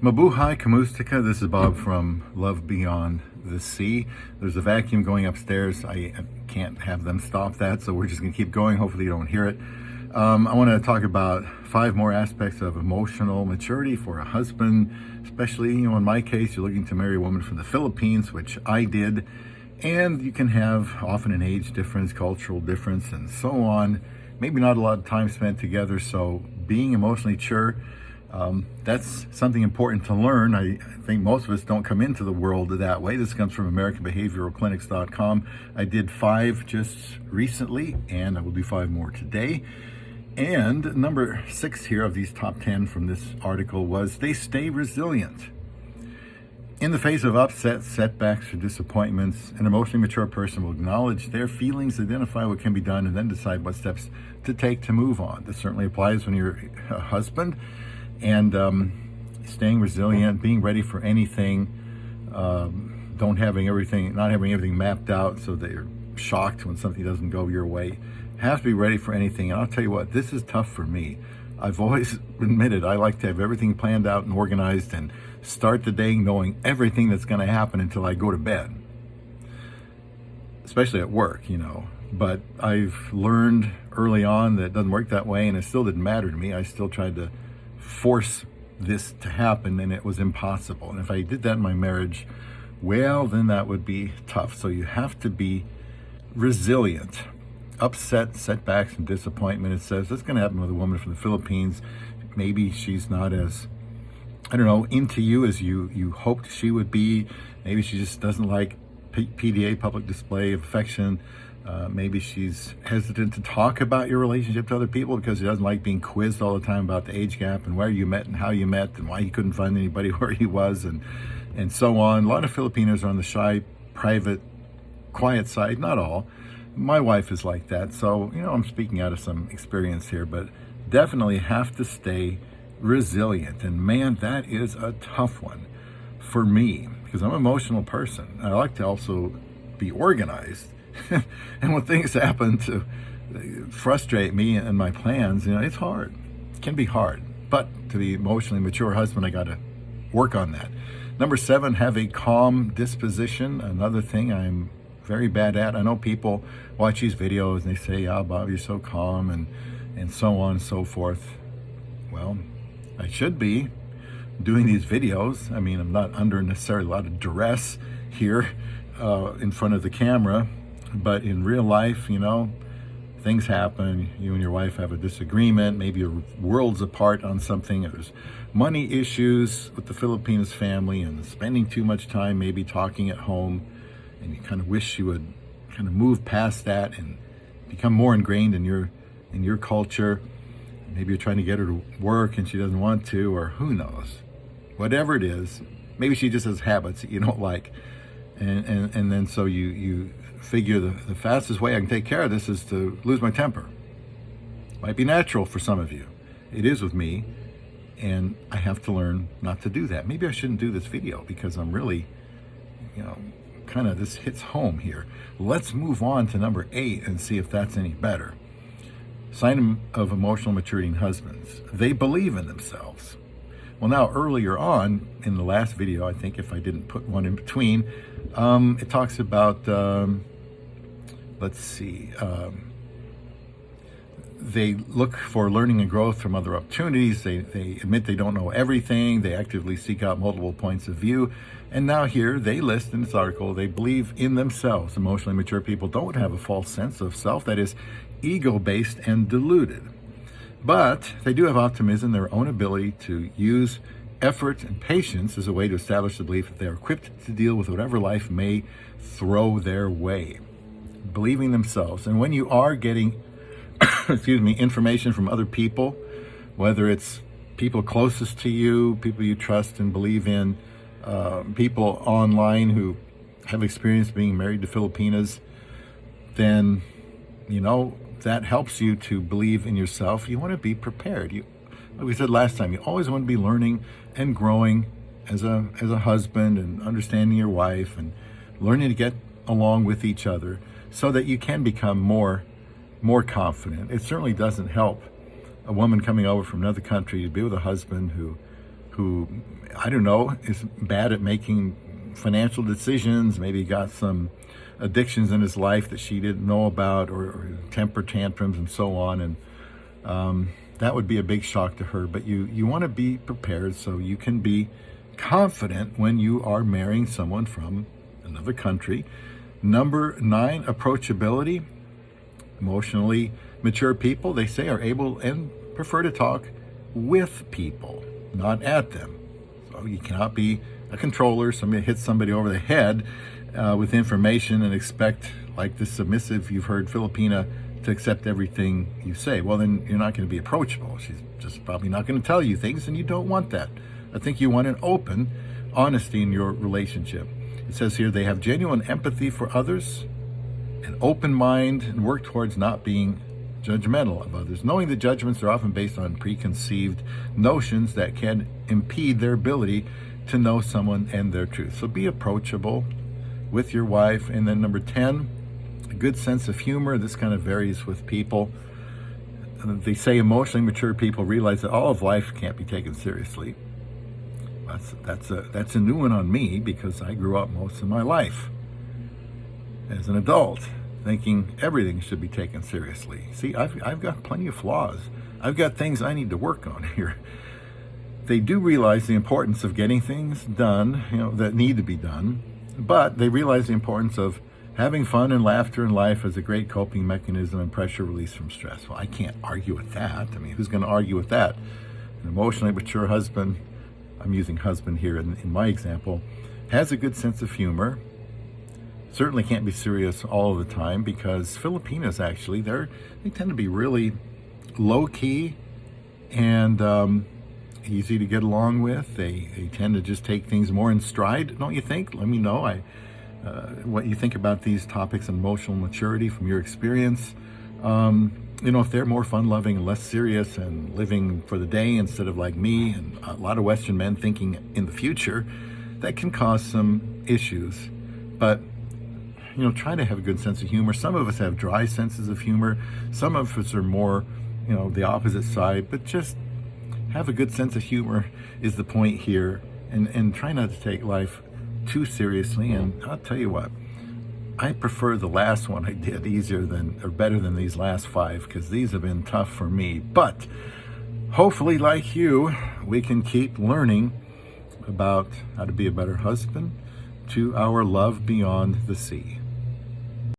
Mabuhay Kamustika, this is Bob from Love Beyond the Sea. There's a vacuum going upstairs. I can't have them stop that, so we're just going to keep going. Hopefully you don't hear it. I want to talk about 5 more aspects of emotional maturity for a husband, especially, in my case, you're looking to marry a woman from the Philippines, which I did, and you can have often an age difference, cultural difference, and so on. Maybe not a lot of time spent together, so being emotionally mature, that's something important to learn. I think most of us don't come into the world that way. This comes from AmericanBehavioralClinics.com. I did 5 just recently, and I will do 5 more today. And number 6 here of these top 10 from this article was they stay resilient. In the face of upsets, setbacks, or disappointments, an emotionally mature person will acknowledge their feelings, identify what can be done, and then decide what steps to take to move on. This certainly applies when you're a husband. And staying resilient, being ready for anything, not having everything mapped out so that you're shocked when something doesn't go your way. Have to be ready for anything. And I'll tell you what, this is tough for me. I've always admitted I like to have everything planned out and organized and start the day knowing everything that's going to happen until I go to bed, especially at work, But I've learned early on that it doesn't work that way, and it still didn't matter to me. I still tried to force this to happen, and it was impossible. And if I did that in my marriage, well, then that would be tough. So you have to be resilient. Upset, setbacks, and disappointment. It says that's going to happen with a woman from the Philippines. Maybe she's not as, into you as you hoped she would be. Maybe she just doesn't like PDA, public display of affection. Maybe she's hesitant to talk about your relationship to other people because she doesn't like being quizzed all the time about the age gap and where you met and how you met and why you couldn't find anybody where he was and so on. A lot of Filipinos are on the shy, private, quiet side. Not all. My wife is like that. So, I'm speaking out of some experience here, but definitely have to stay resilient. And man, that is a tough one for me because I'm an emotional person. I like to also be organized. And when things happen to frustrate me and my plans, it's hard. It can be hard. But to be emotionally mature husband, I got to work on that. Number 7, have a calm disposition. Another thing I'm very bad at. I know people watch these videos and they say, Bob, you're so calm and so on and so forth. Well, I should be doing these videos. I mean, I'm not under necessarily a lot of duress here in front of the camera. But in real life, things happen. You and your wife have a disagreement. Maybe you're worlds apart on something. There's money issues with the Filipinos family and spending too much time maybe talking at home. And you kind of wish you would kind of move past that and become more ingrained in your culture. Maybe you're trying to get her to work and she doesn't want to, or who knows. Whatever it is, maybe she just has habits that you don't like. And then so you figure the fastest way I can take care of this is to lose my temper. Might be natural for some of you. It is with me, and I have to learn not to do that. Maybe I shouldn't do this video because I'm really, this hits home here. Let's move on to number 8 and see if that's any better. Sign of emotional maturity in husbands. They believe in themselves. Well, now earlier on in the last video, I think if I didn't put one in between, it talks about, they look for learning and growth from other opportunities. They admit they don't know everything. They actively seek out multiple points of view. And now here they list in this article, they believe in themselves. Emotionally mature people don't have a false sense of self that is ego-based and deluded. But they do have optimism, their own ability to use effort and patience as a way to establish the belief that they are equipped to deal with whatever life may throw their way. Believing themselves. And when you are getting information from other people, whether it's people closest to you, people you trust and believe in, people online who have experience being married to Filipinas, then, that helps you to believe in yourself. You want to be prepared. Like we said last time, you always want to be learning and growing as a husband and understanding your wife and learning to get along with each other so that you can become more confident. It certainly doesn't help a woman coming over from another country to be with a husband who who, I don't know, is bad at making financial decisions, maybe got some addictions in his life that she didn't know about, or temper tantrums and so on. And that would be a big shock to her. But you want to be prepared so you can be confident when you are marrying someone from another country. Number 9, approachability. Emotionally mature people, they say, are able and prefer to talk with people, not at them. So you cannot be a controller, somebody hits somebody over the head with information and expect, like the submissive you've heard Filipina, to accept everything you say. Well, then you're not going to be approachable. She's just probably not going to tell you things, and you don't want that. I think you want an open honesty in your relationship. It says here they have genuine empathy for others, an open mind, and work towards not being judgmental of others, knowing that judgments are often based on preconceived notions that can impede their ability to know someone and their truth. So be approachable with your wife. And then number 10, a good sense of humor. This kind of varies with people. They say emotionally mature people realize that all of life can't be taken seriously. That's a new one on me, because I grew up most of my life as an adult thinking everything should be taken seriously. See, I've got plenty of flaws. I've got things I need to work on here. They do realize the importance of getting things done, that need to be done, but they realize the importance of having fun and laughter in life as a great coping mechanism and pressure release from stress. Well, I can't argue with that. I mean, who's going to argue with that? An emotionally mature husband, I'm using husband here in my example, has a good sense of humor. Certainly can't be serious all of the time, because Filipinas, actually, they tend to be really low-key and easy to get along with. They tend to just take things more in stride, don't you think? Let me know what you think about these topics on emotional maturity from your experience. If they're more fun-loving and less serious and living for the day instead of like me and a lot of Western men thinking in the future, that can cause some issues. But try to have a good sense of humor. Some of us have dry senses of humor. Some of us are more, the opposite side. But just have a good sense of humor is the point here. And try not to take life too seriously. And I'll tell you what, I prefer the last one I did better than these last 5, because these have been tough for me. But hopefully, like you, we can keep learning about how to be a better husband to our love beyond the sea.